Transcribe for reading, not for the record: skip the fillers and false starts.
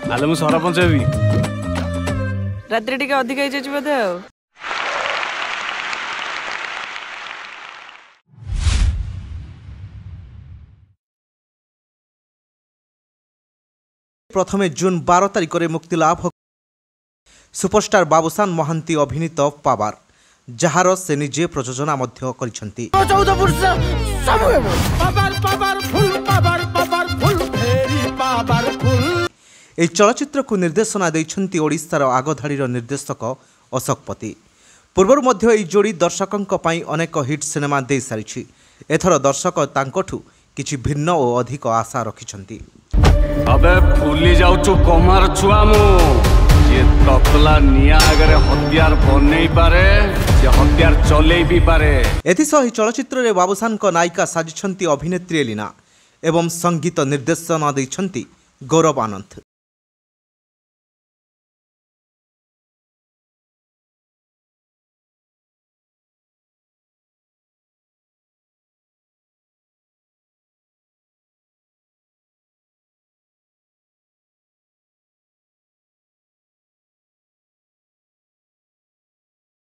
आले मु सरपंच हेबी रात्रि टिके अधिक होई बोधे आ प्रथमे जून 12 तारिख में मुक्तिलाभ सुपरस्टार बाबूसान महांती अभिनीत पावर जार से निजे प्रयोजना करिसेंती। এই চলচ্চিত্রକୁ ନିର୍ଦ୍ଦେଶନା ଦେଇଛନ୍ତି ଓଡ଼ିଶାର ଆଗଧାଡ଼ିର ନିର୍ଦ୍ଦେଶକ ଅଶୋକ ପତି। ପୂର୍ବରୁ ମଧ୍ୟ ଏହି ଯୋଡ଼ି ଦର୍ଶକଙ୍କ ପାଇଁ ଅନେକ ହିଟ୍ ସିନେମା ଦେଇସାରିଛି। ଏଥର ଦର୍ଶକ ତାଙ୍କଠୁ କିଛି ଭିନ୍ନ ଓ ଅଧିକ ଆଶା ରଖିଛନ୍ତି। अबे भूली जाऊचु कमार छुआ मु ये तकला निया आगरे हथियार बनै पारे जे हथियार चलै भी पारे। एथिसह ଏହି ଚଳଚ୍ଚିତ୍ରରେ ବାବୁସାନଙ୍କ ନାୟିକା ସାଜିଛନ୍ତି ଅଭିନେତ୍ରୀ ଏଲିନା ଏବଂ संगीत निर्देशन ଦେଇଛନ୍ତି ଗୌରବ ଆନନ୍ଦ।